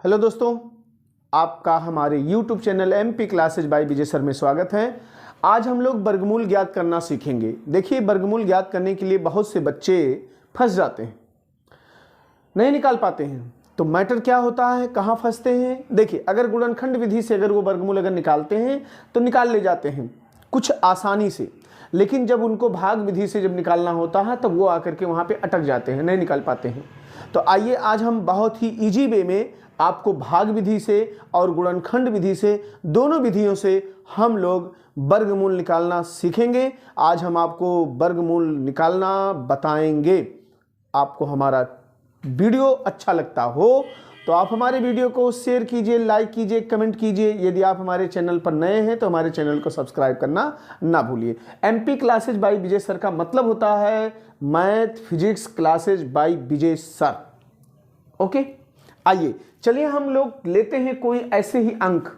Hello दोस्तों, आपका हमारे YouTube channel MP classes by Vijay sir में स्वागत है। आज हम लोग वर्गमूल ज्ञात करना सीखेंगे। देखिए, वर्गमूल ज्ञात करने के लिए बहुत से बच्चे फंस जाते हैं, नहीं निकाल पाते हैं। तो मैटर क्या होता है, कहाँ फंसते हैं? देखिए, अगर गुणनखंड विधि से अगर वो वर्गमूल अगर निकालते हैं तो निकाल ले जाते हैं कुछ आसानी से, लेकिन जब उनको भाग विधि से जब निकालना होता है तब वो आकर के वहाँ पे अटक जाते हैं, नहीं निकाल पाते हैं। तो आइए आज हम बहुत ही इजी वे में आपको भाग विधि से और गुणनखंड विधि से, दोनों विधियों से हम लोग वर्गमूल निकालना सीखेंगे। आज हम आपको वर्गमूल निकालना बताएंगे। आपको हमारा वीडियो अच्छा लगता हो तो आप हमारे वीडियो को शेयर कीजिए, लाइक कीजिए, कमेंट कीजिए। यदि आप हमारे चैनल पर नए हैं तो हमारे चैनल को सब्सक्राइब करना ना भूलिए। MP classes by Vijay sir का मतलब होता है math physics classes by Vijay sir. Okay, आइए चलिए हम लोग लेते हैं कोई ऐसे ही अंक,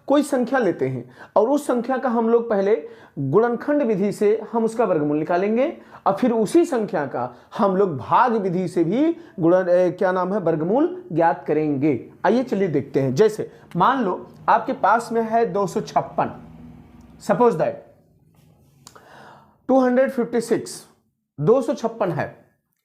कोई संख्या लेते हैं और उस संख्या का हम लोग पहले गुणनखंड विधि से हम उसका वर्गमूल निकालेंगे और फिर उसी संख्या का हम लोग भाग विधि से भी वर्गमूल ज्ञात करेंगे। आइए चलिए देखते हैं। जैसे मान लो आपके पास में है 256, सपोज दैट 256 256 है।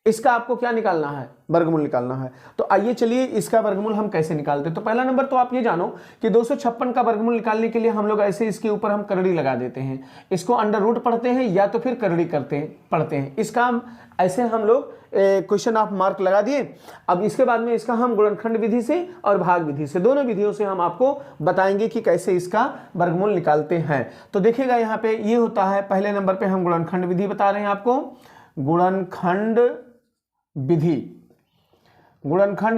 इसका आपको क्या निकालना है? वर्गमूल निकालना है। तो आइए चलिए इसका वर्गमूल हम कैसे निकालते हैं। तो पहला नंबर तो आप ये जानो कि 256 का वर्गमूल निकालने के लिए हम लोग ऐसे इसके ऊपर हम करड़ी लगा देते हैं। इसको अंडर रूट पढ़ते हैं या तो फिर करड़ी पढ़ते हैं। इसका हम ऐसे हम लोग क्वेश्चन ऑफ मार्क लगा दिए। अब इसके बाद में इसका हम गुणनखंड विधि से और भाग विधि से, दोनों विधियों से हम आपको बताएंगे कि कैसे इसका वर्गमूल निकालते हैं। तो देखिएगा यहाँ पे ये होता है, पहले नंबर पे हम गुणनखंड विधि बता रहे हैं आपको। गुणनखंड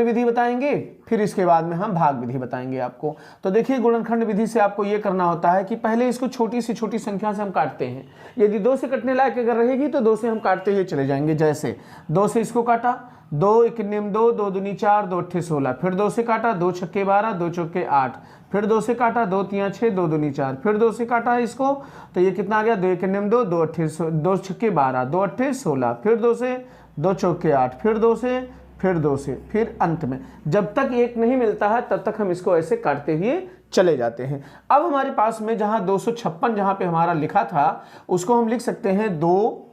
विधि बताएंगे, फिर इसके बाद में हम भाग विधि बताएंगे आपको। तो देखिए, गुणनखंड विधि से आपको ये करना होता है कि पहले इसको छोटी से छोटी संख्या से हम काटते हैं। यदि 2 से कटने लायक अगर रहेगी तो 2 से हम काटते हुए चले जाएंगे। जैसे 2 से इसको काटा, 2 1 निम 2, 2 दूनी 4, 2 अट्ठे 16। फिर 2 से काटा, 2 छक्के 12, 2 चौके 8। फिर 2 से काटा, 2 तियां 6, 2 दूनी 4। फिर 2 से काटा इसको तो ये कितना आ गया, 2 1 निम 2, 2 छक्के 12, 2 अट्ठे 16। फिर 2 से 2 चौके 8, फिर 2 से, फिर 2 से, फिर अंत में जब तक एक नहीं मिलता है तब तक हम इसको ऐसे काटते हुए चले जाते हैं। अब हमारे पास में जहां 256 जहां पे हमारा लिखा था उसको हम लिख सकते हैं 2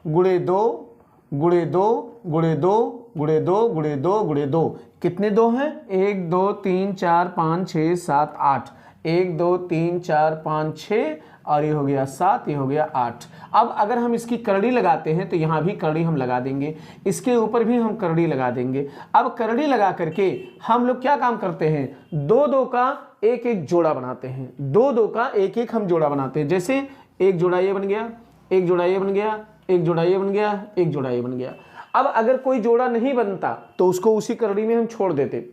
गुणे 2 गुणे 2 गुणे 2 गुणे 2 गुणे 2 गुणे 2। कितने 2 हैं? 1 2 3 4 5 6 7 8। 1 2 3 4 5 6 और ये हो गया 7, ये हो गया 8। अब अगर हम इसकी करड़ी लगाते हैं तो यहाँ भी करड़ी हम लगा देंगे, इसके ऊपर भी हम करड़ी लगा देंगे। अब करड़ी लगा करके हम लोग क्या काम करते हैं, 2 2 का एक एक जोड़ा बनाते हैं। 2 2 का एक एक हम जोड़ा बनाते हैं। जैसे एक जोड़ा ये बन गया, एक जोड़ा ये बन गया, एक जोड़ा ये बन गया, एक जोड़ा ये बन गया। अब अगर कोई जोड़ा नहीं बनता तो उसको उसी करड़ी में हम छोड़ देते।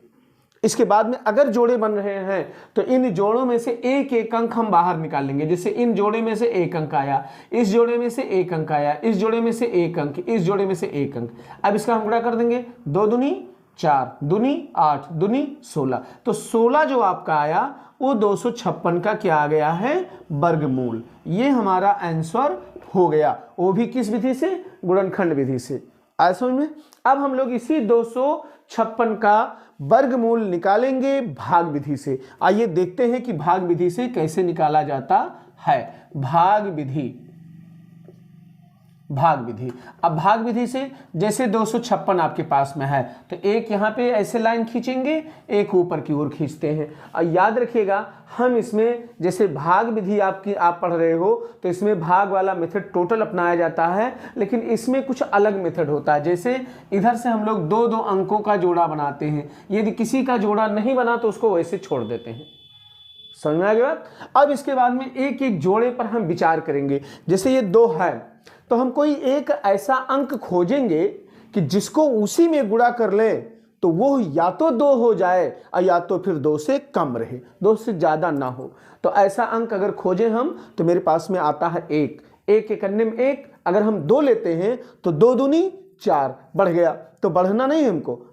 इसके बाद में अगर जोड़े बन रहे हैं तो इन जोड़ों में से एक एक अंक हम बाहर निकालेंगे। जैसे इन जोड़े में से एक अंक आया, इस जोड़े में से एक अंक आया, इस जोड़े में से एक अंक, इस जोड़े में से एक अंक। अब इसका हम गुणा कर देंगे, 2 दूनी 4, दूनी 8, दूनी 16। तो 16 जो आपका आया वो 256 का क्या आ गया है, वर्गमूल। ये हमारा आंसर हो गया, वो भी किस विधि से? गुणनखंड विधि से। आया समझ में? अब हम लोग इसी 256 का वर्गमूल निकालेंगे भाग विधि से। आइए देखते हैं कि भाग विधि से कैसे निकाला जाता है। भाग विधि। अब भाग विधि से जैसे 256 आपके पास में है तो एक यहाँ पे ऐसे लाइन खींचेंगे, एक ऊपर की ओर खींचते हैं। और याद रखिएगा, हम इसमें जैसे भाग विधि आप पढ़ रहे हो तो इसमें भाग वाला मेथड टोटल अपनाया जाता है, लेकिन इसमें कुछ अलग मेथड होता है। जैसे इधर से हम लोग 2 2 अंकों का जोड़ा बनाते हैं। यदि किसी का जोड़ा नहीं बना तो उसको वैसे छोड़ देते हैं। समझ में आ गया बात? अब इसके बाद में एक एक जोड़े पर हम विचार करेंगे। जैसे ये 2 है तो हम कोई एक ऐसा अंक खोजेंगे कि जिसको उसी में गुणा कर ले तो वो या तो 2 हो जाए और या तो फिर 2 से कम रहे, 2 से ज्यादा ना हो। तो ऐसा अंक अगर खोजें हम तो मेरे पास में आता है 1 1 1 अन्य में 1। अगर हम 2 लेते हैं तो 2 दूनी 4 बढ़ गया। तो बढ़ना नहीं है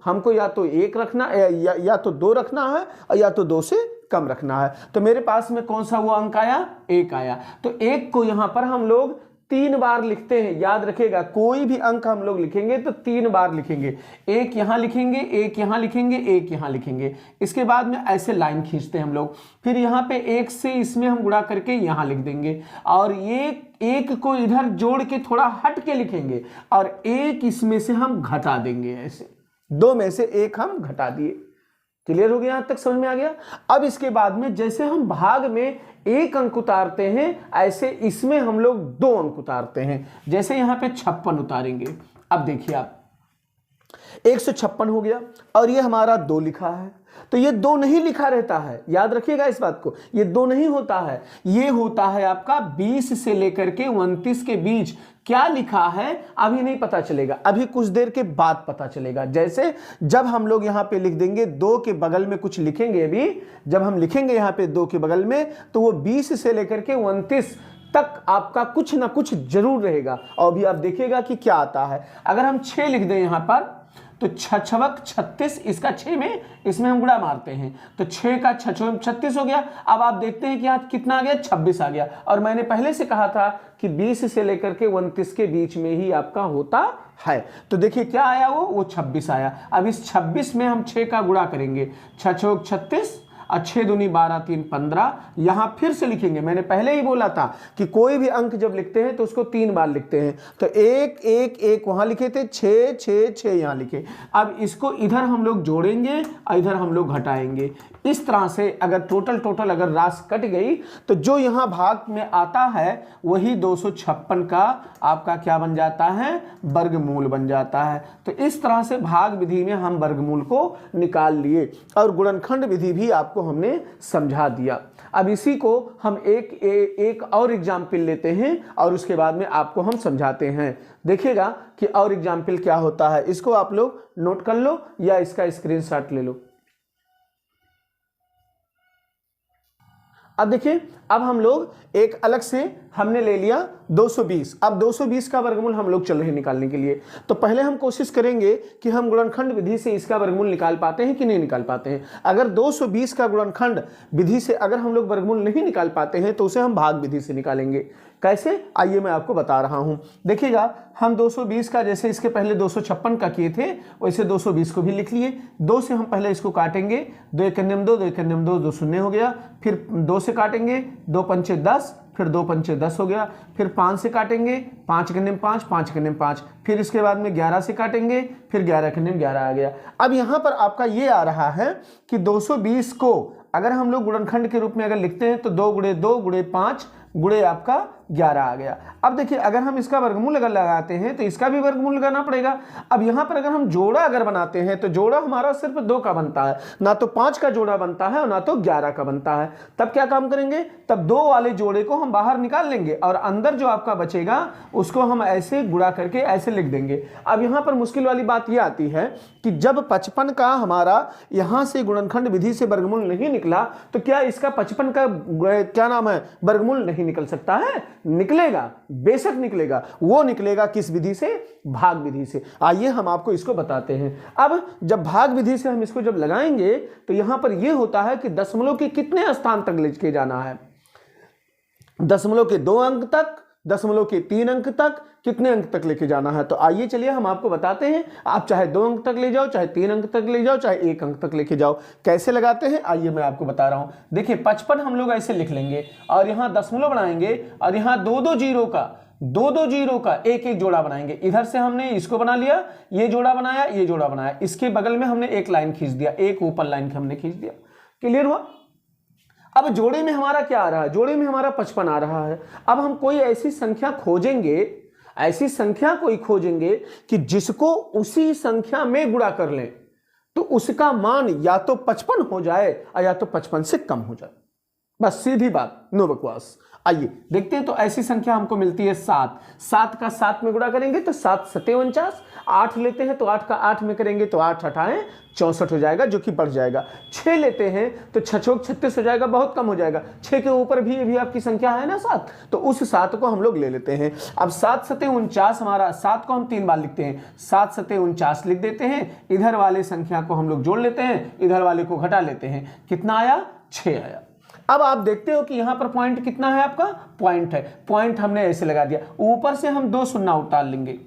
हमको या तो 1 रखना या तो 2 रखना है और या तो 2 से कम रखना है। तो मेरे पास में कौन सा वो अंक आया? 1 आया। तो 1 को यहाँ पर हम लोग 3 बार लिखते हैं। याद रखिएगा, कोई भी अंक हम लोग लिखेंगे तो 3 बार लिखेंगे। एक यहां लिखेंगे, एक यहां लिखेंगे, एक यहां लिखेंगे। इसके बाद में ऐसे लाइन खींचते हैं हम लोग, फिर यहां पे 1 से इसमें हम गुणा करके यहां लिख देंगे, और ये एक को इधर जोड़ के थोड़ा हट के लिखेंगे, और एक इसमें से हम घटा देंगे। ऐसे 2 में से 1 हम घटा दिए। क्लियर हो गया? यहां तक समझ में आ गया? अब इसके बाद में जैसे हम भाग में 1 अंक उतारते हैं, ऐसे इसमें हम लोग 2 अंक उतारते हैं। जैसे यहां पे 56 उतारेंगे। अब देखिए आप, 156 हो गया, और ये हमारा 2 लिखा है, तो ये 2 नहीं लिखा रहता है। याद रखिएगा इस बात को, ये 2 नहीं होता है, ये होता है आपका 20 से लेकर के 29 के बीच। क्या लिखा है अभी नहीं पता चलेगा, अभी कुछ देर के बाद पता चलेगा। जैसे जब हम लोग यहां पे लिख देंगे 2 के बगल में कुछ लिखेंगे, अभी जब हम लिखेंगे यहां पे 2 के बगल में, तो वो 20 से लेकर के 29 तक आपका कुछ ना कुछ जरूर रहेगा। और अभी आप देखिएगा कि क्या आता है। अगर हम 6 लिख दें यहां पर, तो 6×6 36, इसका 6 में इसमें हम गुणा मारते हैं, तो 6 का 6 36 हो गया। अब आप देखते हैं कि यहाँ कितना आ गया, 26 आ गया। और मैंने पहले से कहा था कि 20 से लेकर के 29 के बीच में ही आपका होता है। तो देखिए क्या आया, वो 26 आया। अब इस 26 में हम 6 का गुणा करेंगे, 6×6 36, और 6 दूनी 12, 3 15। यहां फिर से लिखेंगे, मैंने पहले ही बोला था कि कोई भी अंक जब लिखते हैं तो उसको 3 बार लिखते हैं। तो 1 1 1 वहां लिखे थे, 6 6 6 यहां लिखे। अब इसको इधर हम लोग जोड़ेंगे और इधर हम लोग घटाएंगे। इस तरह से अगर टोटल अगर राशि कट गई, तो जो यहां भाग में आता है वही 256 का आपका क्या बन जाता है, वर्गमूल बन जाता है। तो इस तरह से भाग विधि में हम वर्गमूल को निकाल लिए, और गुणनखंड विधि भी आपको हमने समझा दिया। अब इसी को हम एक और एग्जाम्पल लेते हैं, और उसके बाद में आपको हम समझाते हैं। देखिएगा कि और एग्जाम्पल क्या होता है। इसको आप लोग नोट कर लो या इसका स्क्रीनशॉट ले लो। अब देखिए, अब हम लोग एक अलग से हमने ले लिया 220। अब 220 का वर्गमूल हम लोग चल रहे हैं निकालने के लिए। तो पहले हम कोशिश करेंगे कि हम गुणनखंड विधि से इसका वर्गमूल निकाल पाते हैं कि नहीं निकाल पाते हैं। अगर 220 का गुणनखंड विधि से अगर हम लोग वर्गमूल नहीं निकाल पाते हैं, तो उसे हम भाग विधि से निकालेंगे। कैसे, आइए मैं आपको बता रहा हूं। देखिएगा, हम 220 का जैसे इसके पहले 256 का किए थे, वैसे 220 को भी लिख लिए। 2 से हम पहले इसको काटेंगे, 2 1 2, 2 1 2, 2 शून्य हो गया। फिर 2 से काटेंगे, 2 5 10, फिर 2 5 10 हो गया। फिर 5 से काटेंगे, 5 1 5, 5 1 5। फिर इसके बाद में 11 से काटेंगे, फिर 11 1 11 आ गया। अब यहां पर आपका ये आ रहा है कि 220 को अगर हम लोग गुणनखंड के रूप में अगर लिखते हैं, तो 2 × 2 × 5 गुणे आपका 11 आ गया। अब देखिए, अगर हम इसका वर्गमूल अगर लगाते हैं तो इसका भी वर्गमूल लगाना पड़ेगा। अब यहां पर अगर हम जोड़ा अगर बनाते हैं, तो जोड़ा हमारा सिर्फ 2 का बनता है, ना तो 5 का जोड़ा बनता है और ना तो 11 का बनता है। तब क्या काम करेंगे, तब 2 वाले जोड़े को हम बाहर निकाल लेंगे, और अंदर जो आपका बचेगा उसको हम ऐसे गुणा करके ऐसे लिख देंगे। अब यहां पर मुश्किल वाली बात यह आती है कि जब 55 का हमारा यहां से गुणनखंड विधि से वर्गमूल नहीं निकला, तो क्या इसका 55 का क्या नाम है, वर्गमूल नहीं निकल सकता है? निकलेगा, बेशक निकलेगा। वो निकलेगा किस विधि से, भाग विधि से। आइए हम आपको इसको बताते हैं। अब जब भाग विधि से हम इसको जब लगाएंगे, तो यहां पर यह होता है कि दशमलव के कितने स्थान तक लेके जाना है, दशमलव के 2 अंक तक, दशमलव के 3 अंक तक, कितने अंक तक लेके जाना है। तो आइए चलिए हम आपको बताते हैं। आप चाहे 2 अंक तक ले जाओ, चाहे 3 अंक तक ले जाओ, चाहे 1 अंक तक लेके जाओ। कैसे लगाते हैं आइए मैं आपको बता रहा हूं। देखिए, 55 हम लोग ऐसे लिख लेंगे, और यहां दशमलव बनाएंगे, और यहां 2 जीरो का एक एक जोड़ा बनाएंगे। इधर से हमने इसको बना लिया, ये जोड़ा बनाया, ये जोड़ा बनाया, इसके बगल में हमने एक लाइन खींच दिया, एक ऊपर लाइन हमने खींच दिया। क्लियर हुआ? अब जोड़े में हमारा क्या आ रहा है, जोड़े में हमारा 55 आ रहा है। अब हम कोई ऐसी संख्या खोजेंगे, ऐसी संख्या कोई खोजेंगे कि जिसको उसी संख्या में गुणा कर लें, तो उसका मान या तो 55 हो जाए या तो 55 से कम हो जाए। बस सीधी बात, नो बकवास। आइए देखते हैं। तो ऐसी संख्या हमको मिलती है 7। 7 का 7 में गुणा करेंगे तो 7 7 49। 8 लेते हैं तो 8 का 8 में करेंगे तो 8 8 64 हो जाएगा, जो कि बढ़ जाएगा। 6 लेते हैं तो 6 6 36 हो जाएगा, बहुत कम हो जाएगा। 6 के ऊपर भी आपकी संख्या है ना 7, तो उस 7 को हम लोग ले लेते हैं। अब 7 7 49 हमारा, 7 को हम 3 बार लिखते हैं, 7 7 49 लिख देते हैं। इधर वाले संख्या को हम लोग जोड़ लेते हैं, इधर वाले को घटा लेते हैं। कितना आया? 6 आया। अब आप देखते हो कि यहां पर पॉइंट कितना है, आपका पॉइंट है, पॉइंट हमने ऐसे लगा दिया, ऊपर से हम 2 शून्य उतार लेंगे,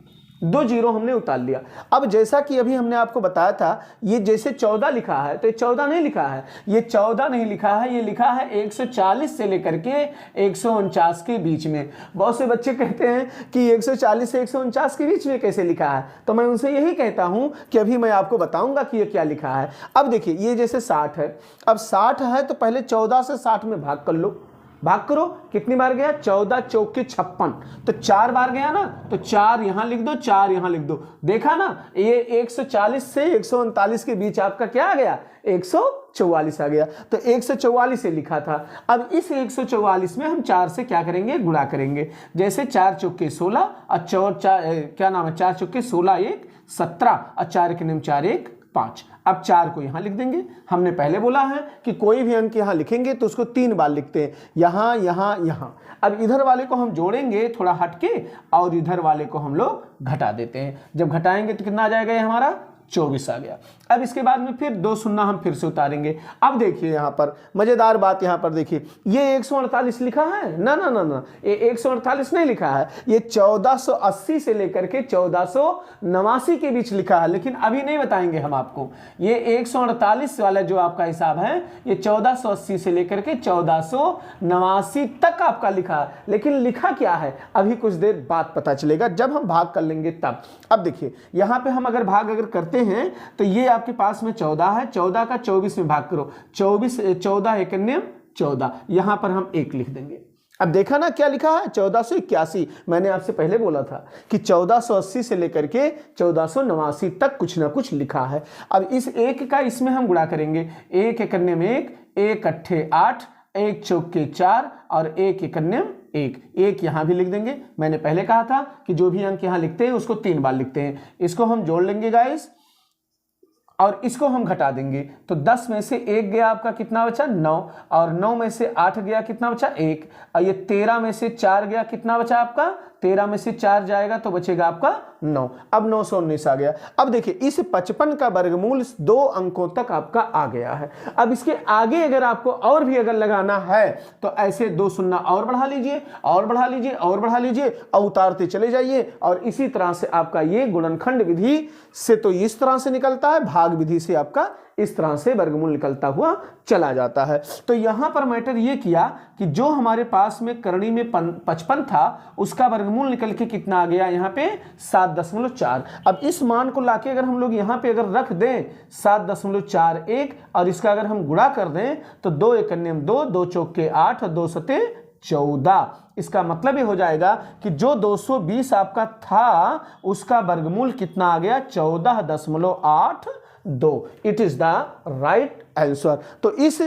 2 जीरो हमने उतार लिया। अब जैसा कि अभी हमने आपको बताया था, ये जैसे 14 लिखा है तो ये 14 नहीं लिखा है, ये 14 नहीं लिखा है, ये लिखा है 140 से लेकर के 149 के बीच में। बहुत से बच्चे कहते हैं कि 140 से 149 के बीच में कैसे लिखा है, तो मैं उनसे यही कहता हूं कि अभी मैं आपको बताऊंगा कि ये क्या लिखा है। अब देखिए ये जैसे 60 है, अब 60 है तो पहले 14 से 60 में भाग कर लो, भाग करो, कितनी बार गया, 14 चौके 56, तो 4 बार गया ना, तो 4 यहां लिख दो, 4 यहां लिख दो। देखा ना, ये 140 से 139 के बीच आपका क्या आ गया, 144 आ गया, तो 144 से लिखा था। अब इस 144 में हम 4 से क्या करेंगे, गुणा करेंगे। जैसे 4 चौके 16 और 4 चौके 16 1 17 और 4 के नियम 4 1 5। अब 4 को यहां लिख देंगे। हमने पहले बोला है कि कोई भी अंक यहां लिखेंगे तो उसको 3 बार लिखते हैं, यहां यहां यहां। अब इधर वाले को हम जोड़ेंगे थोड़ा हटके और इधर वाले को हम लोग घटा देते हैं। जब घटाएंगे तो कितना आ जाएगा, ये हमारा 24 आ गया। अब इसके बाद में फिर 2 शून्य हम फिर से उतारेंगे। अब देखिए यहाँ पर मजेदार बात, यहाँ पर देखिए ये 148 लिखा है ना, ना ना ना, ये 148 नहीं लिखा है, ये 1480 से लेकर के 1489 के बीच लिखा है। लेकिन अभी नहीं बताएंगे हम आपको, ये 148 वाला जो आपका हिसाब है ये 1480 से लेकर के 1489 तक आपका लिखा है। लेकिन लिखा क्या है अभी कुछ देर बाद पता चलेगा, जब हम भाग कर लेंगे तब। अब देखिए यहाँ पे हम अगर भाग करते हैं तो ये आपके पास में 14 है, 14 का 24 में भाग करो, 14 एकन्यम 14, यहां पर हम 1 लिख देंगे। अब देखा ना क्या लिखा है, 1481। मैंने आपसे पहले बोला था कि 1480 से लेकर के 1489 तक कुछ ना कुछ लिखा है। अब इस 1 का इसमें हम गुणा करेंगे, 1 एकन्यम 1, 1 अट्ठे 8, 1 चौके 4 और 1 एकन्यम 1 यहां भी लिख देंगे। मैंने पहले कहा था कि जो भी अंक यहां लिखते हैं उसको 3 बार लिखते हैं। इसको हम जोड़ लेंगे गाइस और इसको हम घटा देंगे, तो 10 में से 1 गया आपका, कितना बचा 9, और 9 में से 8 गया, कितना बचा 1, और ये 13 में से 4 गया, कितना बचा आपका, 13 में से 4 जाएगा तो बचेगा आपका 9। अब 919 आ गया। अब देखिए इस 55 का वर्गमूल 2 अंकों तक आपका आ गया है। अब इसके आगे अगर आपको और भी अगर लगाना है तो ऐसे 2 शून्य और बढ़ा लीजिए, और बढ़ा लीजिए, और बढ़ा लीजिए, और उतारते चले जाइए। और इसी तरह से आपका ये गुणनखंड विधि से तो इस तरह से निकलता है, भाग विधि से आपका इस तरह से वर्गमूल निकलता हुआ चला जाता है। तो यहां पर मैटर ये किया कि जो हमारे पास में करणी में 55 था उसका वर्गमूल निकल के कितना आ गया, यहाँ पे 7.4। अब इस मान को लाके अगर हम लोग यहाँ पे अगर रख दें 7.41 और इसका अगर हम गुणा कर दें तो 2 एकन्यम 2, 2 चौके 8 और 2 सते 14। इसका मतलब ये हो जाएगा कि जो 220 आपका था उसका वर्गमूल कितना आ गया, 14.82। It is the right answer. तो इस